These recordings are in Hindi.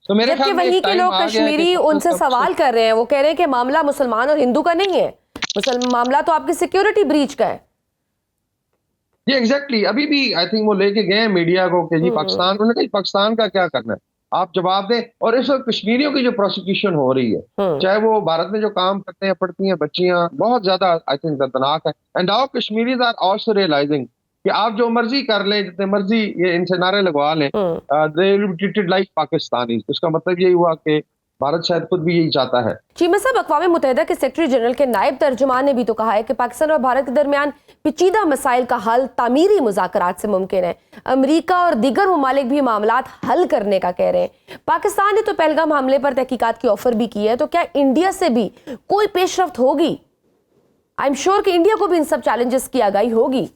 तो मेरे जबकि ख्याल में वहीं एक के टाइम लोग आ गया है कि कश्मीरी उनसे सब सवाल कर रहे हैं, वो कह रहे हैं कि मामला मुसलमान और हिंदू का नहीं है, मामला तो आपकी सिक्योरिटी ब्रीच का है। ये एग्जैक्टली अभी भी आई थिंक वो लेके गए हैं मीडिया को कि जी पाकिस्तान, उन्होंने कहा पाकिस्तान का क्या करना है, आप जवाब दें। और इस वक्त कश्मीरियों की जो प्रोसिक्यूशन हो रही है, हम्म। चाहे वो भारत में जो काम करते हैं, पढ़ती हैं बच्चियां, बहुत ज्यादा आई थिंक दर्दनाक है। And now Kashmiris are also realising कि आप जो मर्जी कर लें, जितने मर्जी ये इनसे नारे लगवा लें, hmm. They will be treated like Pakistani. उसका मतलब यही हुआ कि भारत शायद खुद भी यही चाहता है। चीमा साहब, अक़वाम मुत्तहिदा के सेक्रेटरी जनरल के नायब तर्जुमान ने भी तो कहा है कि पाकिस्तान और भारत के दरमियान पेचीदा मसाइल का हल तामीरी मुज़ाकरात से मुमकिन है। अमरीका और दीगर ममालिक भी मामलात हल करने का कह रहे हैं। पाकिस्तान ने तो पहलगाम हमले पर तहकीकात की ऑफर भी की है, तो क्या इंडिया से भी कोई पेशरफ्त होगी? आई एम श्योर कि इंडिया को भी इन सब चैलेंजेस की आगाही होगी।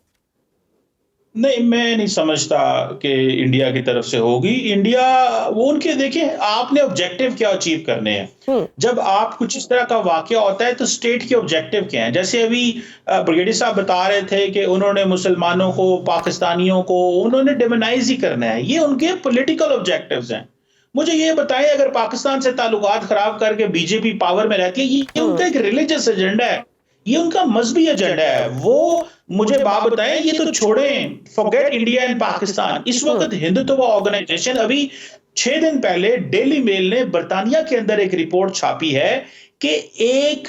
नहीं, मैं नहीं समझता कि इंडिया की तरफ से होगी। इंडिया वो उनके देखिए, आपने ऑब्जेक्टिव क्या अचीव करने हैं। जब आप कुछ इस तरह का वाकया होता है तो स्टेट के ऑब्जेक्टिव क्या हैं। जैसे अभी ब्रिगेडियर साहब बता रहे थे कि उन्होंने मुसलमानों को, पाकिस्तानियों को उन्होंने डिमोनाइज ही करना है, ये उनके पॉलिटिकल ऑब्जेक्टिव्स हैं। मुझे ये बताएं, अगर पाकिस्तान से ताल्लुकात खराब करके बीजेपी पावर में रहती है, ये उनका एक रिलीजियस एजेंडा है, ये उनका मजहबी एजेंडा है। वो मुझे बात बताएं, ये तो छोड़ें, फॉरगेट इंडिया एंड पाकिस्तान। इस वक्त हिंदुत्व ऑर्गेनाइजेशन, अभी 6 दिन पहले डेली मेल ने बर्तानिया के अंदर एक रिपोर्ट छापी है कि एक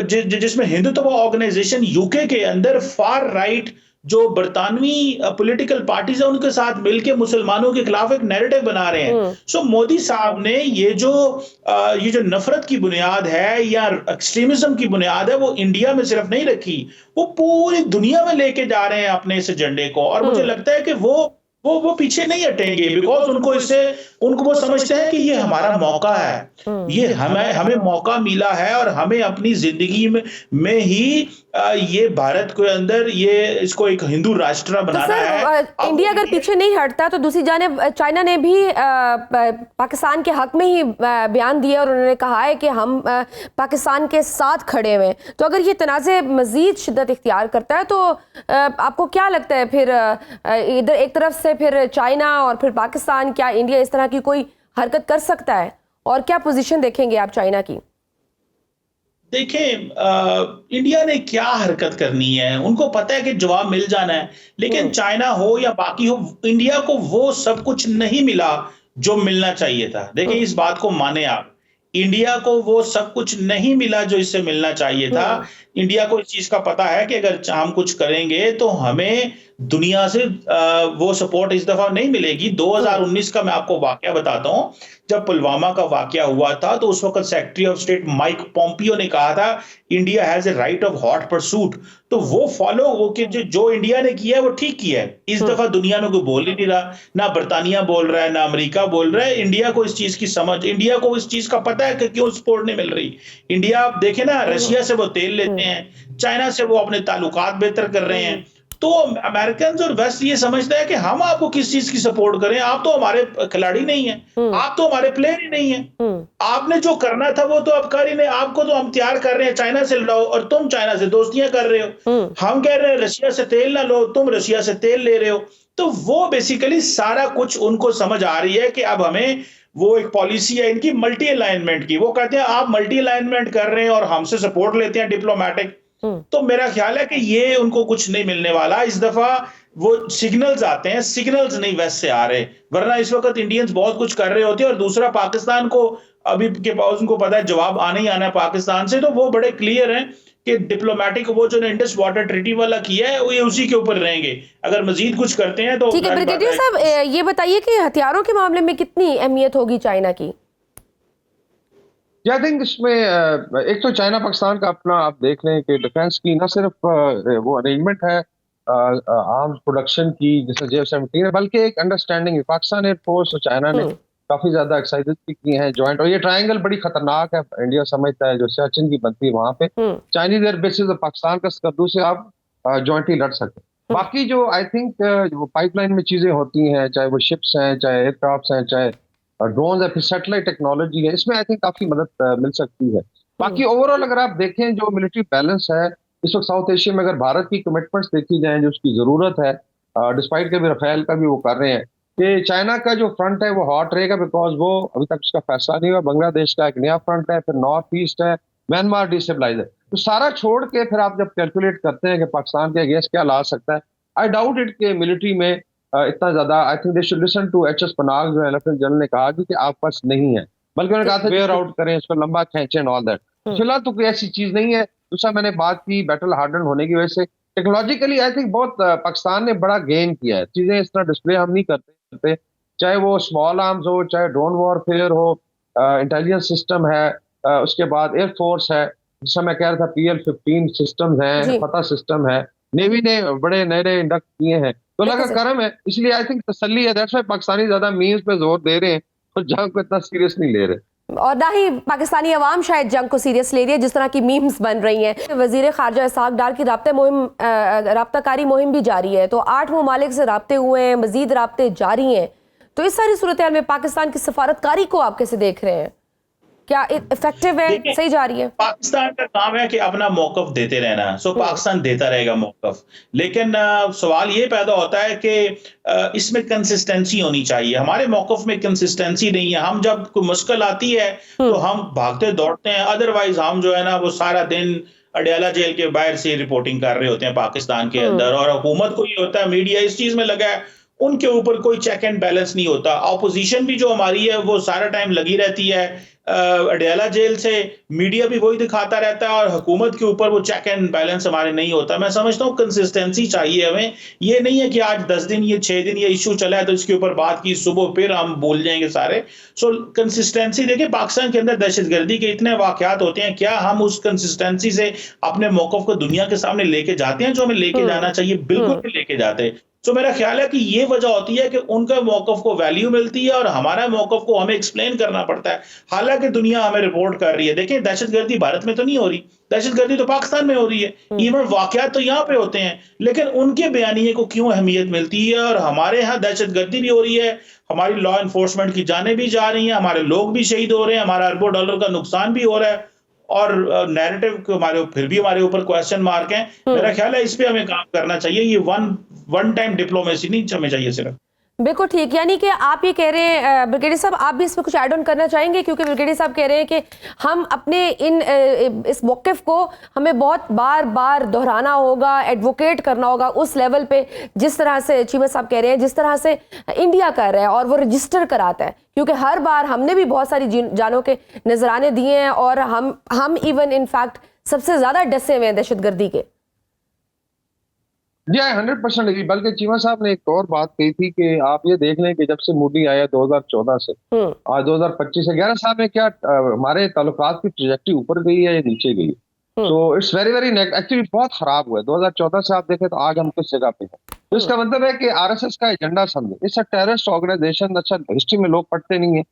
जिसमें हिंदुत्व ऑर्गेनाइजेशन यूके के अंदर फार राइट जो बरतानवी पॉलिटिकल पार्टीज है उनके साथ मिलकर मुसलमानों के खिलाफ एक नैरेटिव बना रहे हैं। सो मोदी साहब ने ये जो नफरत की बुनियाद है या एक्सट्रीमिज्म की बुनियाद है, वो इंडिया में सिर्फ नहीं रखी, वो पूरी दुनिया में लेके जा रहे हैं अपने इस एजेंडे को। और मुझे लगता है कि वो पीछे नहीं हटेंगे, बिकॉज उनको वो समझते हैं कि ये हमारा मौका है, ये हमें मौका मिला है और हमें अपनी जिंदगी में ही ये भारत के अंदर ये इसको एक हिंदू राष्ट्र बनाना है। इंडिया अगर पीछे नहीं हटता तो दूसरी जानिब चाइना ने भी पाकिस्तान के हक में ही बयान दिया और उन्होंने कहा है कि हम पाकिस्तान के साथ खड़े हुए। तो अगर ये तनाज़े मजीद शिद्दत इख्तियार करता है तो आपको क्या लगता है फिर इधर एक तरफ से फिर चाइना और फिर पाकिस्तान, क्या इंडिया इस तरह की कोई हरकत कर सकता है और क्या पोजीशन देखेंगे आप चाइना की? देखें, इंडिया ने क्या हरकत करनी है, उनको पता है कि जवाब मिल जाना है। लेकिन चाइना हो या बाकी हो, इंडिया को वो सब कुछ नहीं मिला जो मिलना चाहिए था। देखिए, इस बात को माने आप, इंडिया को वो सब कुछ नहीं मिला जो इससे मिलना चाहिए था। इंडिया को इस चीज का पता है कि अगर हम कुछ करेंगे तो हमें दुनिया से वो सपोर्ट इस दफा नहीं मिलेगी। 2019 का मैं आपको वाकया बताता हूं, जब पुलवामा का वाकया हुआ था तो उस वक्त secretary of state Mike Pompeo ने कहा था India has a right of hot pursuit. तो वो फॉलो हो के जो इंडिया ने किया है वो ठीक किया है। इस दफा दुनिया में कोई बोल ही नहीं रहा, ना बर्तानिया बोल रहा है, ना अमेरिका बोल रहा है। इंडिया को इस चीज की समझ, इंडिया को इस चीज का पता है कि क्यों सपोर्ट नहीं मिल रही। इंडिया, आप देखें ना, रशिया से वो तेल लेते हैं, चाइना से वो अपने ताल्लुकात बेहतर कर रहे हैं। तो अमेरिकन और वेस्ट ये समझता है कि हम आपको किस चीज की सपोर्ट करें, आप तो हमारे खिलाड़ी नहीं है, आप तो हमारे प्लेयर ही नहीं है, आपने जो करना था वो तो आप कर ही नहीं, आपको तो हम तैयार कर रहे हैं चाइना से लड़ाओ और तुम चाइना से दोस्तियां कर रहे हो। हम कह रहे हैं रशिया से तेल ना लो, तुम रशिया से तेल ले रहे हो। तो वो बेसिकली सारा कुछ उनको समझ आ रही है कि अब हमें वो एक पॉलिसी है इनकी मल्टी अलाइनमेंट की। वो कहते हैं आप मल्टी अलाइनमेंट कर रहे हैं और हमसे सपोर्ट लेते हैं डिप्लोमेटिक। तो मेरा ख्याल है कि ये उनको कुछ नहीं मिलने वाला। इस दफा वो सिग्नल्स आते हैं, सिग्नल्स नहीं वेस्ट से आ रहे, वरना इस वक्त इंडियंस बहुत कुछ कर रहे होते हैं। और दूसरा, पाकिस्तान को अभी के पास उनको पता है जवाब आना ही आना है पाकिस्तान से, तो वो बड़े क्लियर हैं कि डिप्लोमेटिक वो जो इंडस वाटर ट्रीटी वाला किया है वो ये उसी के ऊपर रहेंगे। अगर मजीद कुछ करते हैं तो ठीक है। ब्रिगेडियर साहब, ये बताइए कि हथियारों के मामले में कितनी अहमियत होगी चाइना की? आई थिंक इसमें एक तो चाइना पाकिस्तान का अपना आप देख लें कि डिफेंस की न सिर्फ वो अरेंजमेंट है आर्म्स प्रोडक्शन की जैसे JF-17 है, बल्कि एक अंडरस्टैंडिंग है। पाकिस्तान एयरफोर्स और चाइना ने काफी ज्यादा एक्सरसाइजेस की हैं जॉइंट, और ये ट्रायंगल बड़ी खतरनाक है। इंडिया समझता है जो सियाचिन की बनती है वहां पे चाइनीज एयर बेसिस पाकिस्तान का कद्दू से आप जॉइंटली लड़ सकते हैं। बाकी जो आई थिंक जो पाइपलाइन में चीजें होती हैं, चाहे वो शिप्स हैं, चाहे एयरक्राफ्ट हैं, चाहे ड्रोन है, फिर सैटेलाइट टेक्नोलॉजी है, इसमें आई थिंक काफी मदद मिल सकती है। बाकी ओवरऑल अगर आप देखें जो मिलिट्री बैलेंस है इस वक्त साउथ एशिया में, अगर भारत की कमिटमेंट्स देखी जाएं जो उसकी जरूरत है, डिस्पाइट के भी रफेल का भी वो कर रहे हैं, कि चाइना का जो फ्रंट है वो हॉट रहेगा, बिकॉज वो अभी तक उसका फैसला नहीं हुआ। बांग्लादेश का एक नया फ्रंट है, फिर नॉर्थ ईस्ट है, म्यांमार डिस्टेबलाइज है। तो सारा छोड़ के फिर आप जब कैलकुलेट करते हैं कि पाकिस्तान के अगेंस्ट क्या ला सकता है, आई डाउट इट के मिलिट्री में इतना ज्यादा। I think they should listen to H S Panag, जो लेफ्टिनेंट जनरल ने कहा कि आप पास नहीं है, बल्कि उन्होंने कहा था वेयर आउट करें, इसको लंबा खींचें ऑल दैट। फिलहाल तो कोई ऐसी चीज नहीं है। दूसरा मैंने बात की बैटल हार्डन होने की वजह से टेक्नोलॉजिकली आई थिंक बहुत पाकिस्तान ने बड़ा गेन किया है। चीजें इस तरह डिस्प्ले हम नहीं करते, चाहे वो स्मॉल आर्म्स हो, चाहे ड्रोन वॉरफेयर हो, इंटेलिजेंस सिस्टम है, उसके बाद एयरफोर्स है, जिसमें मैं कह रहा था PL-15 सिस्टम है, फतह सिस्टम है, नेवी ने बड़े नए नए इंडक्ट किए हैं, तो लगा करम है। इसलिए आई थिंक तसल्ली है। दैट्स व्हाई पाकिस्तानी ज्यादा मीम्स पे जोर दे रहे हैं और जंग को इतना सीरियस नहीं ले रहे, और ना ही पाकिस्तानी अवाम शायद जंग को सीरियस ले रही है जिस तरह की मीम्स बन रही हैं। वजीर खारजा इसहाक डार की राब्ताकारी मुहिम भी जारी है, तो 8 ममालिक से राब्ते हुए हैं, मजीद राब्ते जारी हैं। तो इस सारी सूरत हाल में पाकिस्तान की सफारतकारी को आप कैसे देख रहे हैं? क्या इफेक्टिव है, सही जा रही है? पाकिस्तान का काम है कि अपना मौकफ देते रहना, सो पाकिस्तान देता रहेगा मौकफ। लेकिन सवाल ये पैदा होता है कि इसमें कंसिस्टेंसी होनी चाहिए। हमारे मौकफ में कंसिस्टेंसी नहीं है। हम जब कोई मुश्किल आती है तो हम भागते दौड़ते हैं, अदरवाइज हम जो है ना वो सारा दिन अडयाला जेल के बाहर से रिपोर्टिंग कर रहे होते हैं पाकिस्तान के अंदर। और हुकूमत को ये होता है, मीडिया इस चीज में लगा है, उनके ऊपर कोई चेक एंड बैलेंस नहीं होता। ऑपोजिशन भी जो हमारी है वो सारा टाइम लगी रहती है अडयाला जेल से, मीडिया भी वही दिखाता रहता है, और हुकूमत के ऊपर वो चेक एंड बैलेंस हमारे नहीं होता। मैं समझता हूँ कंसिस्टेंसी चाहिए हमें। ये नहीं है कि आज 10 दिन ये 6 दिन ये इशू चला है तो इसके ऊपर बात की, सुबह फिर हम भूल जाएंगे सारे। सो कंसिस्टेंसी देखिए, पाकिस्तान के अंदर दहशतगर्दी के इतने वाकयात होते हैं, क्या हम उस कंसिस्टेंसी से अपने मौकफ को दुनिया के सामने लेके जाते हैं जो हमें लेके जाना चाहिए? बिल्कुल नहीं लेके जाते। तो मेरा ख्याल है कि ये वजह होती है कि उनका मौकफ को वैल्यू मिलती है और हमारा मौकफ को हमें एक्सप्लेन करना पड़ता है। हालांकि दुनिया हमें रिपोर्ट कर रही है। देखिए, दहशतगर्दी भारत में तो नहीं हो रही, दहशतगर्दी तो पाकिस्तान में हो रही है। इवन वाकयात तो यहाँ पे होते हैं, लेकिन उनके बयानिए को क्यों अहमियत मिलती है? और हमारे यहाँ दहशतगर्दी भी हो रही है, हमारी लॉ एनफोर्समेंट की जानें भी जा रही हैं, हमारे लोग भी शहीद हो रहे हैं, हमारा अरबों डॉलर का नुकसान भी हो रहा है, और नैरेटिव हमारे फिर भी हमारे ऊपर क्वेश्चन मार्क हैं। मेरा ख्याल है इस पे हमें काम करना चाहिए। ये वन टाइम डिप्लोमेसी नहीं हमें चाहिए सिर्फ। बिल्कुल ठीक। यानी कि आप ये कह रहे हैं ब्रिगेडियर साहब, आप भी इसमें कुछ ऐड ऑन करना चाहेंगे? क्योंकि ब्रिगेडियर साहब कह रहे हैं कि हम अपने इस मौक़िफ़ को हमें बहुत बार बार दोहराना होगा, एडवोकेट करना होगा उस लेवल पे, जिस तरह से चीमा साहब कह रहे हैं, जिस तरह से इंडिया कर रहा है और वो रजिस्टर कराता है। क्योंकि हर बार हमने भी बहुत सारी जानों के नजराने दिए हैं और हम इवन इनफैक्ट सबसे ज़्यादा डसे हुए हैं दहशतगर्दी के। जी 100% लगी। बल्कि चीमा साहब ने एक और बात कही थी कि आप ये देख लें कि जब से मोदी आया 2014 से आज 2025 से 11 साल में क्या हमारे ताल्लुकात की ट्रैजेक्टरी ऊपर गई है या नीचे गई है? तो इट्स वेरी वेरी एक्चुअली बहुत खराब हुआ है। 2014 से आप देखें तो आज हम किस जगह पे हैं। तो इसका मतलब है कि RSS का एजेंडा समझे, इट्स अ टेररिस्ट ऑर्गेनाइजेशन। अच्छा, हिस्ट्री में लोग पढ़ते नहीं है,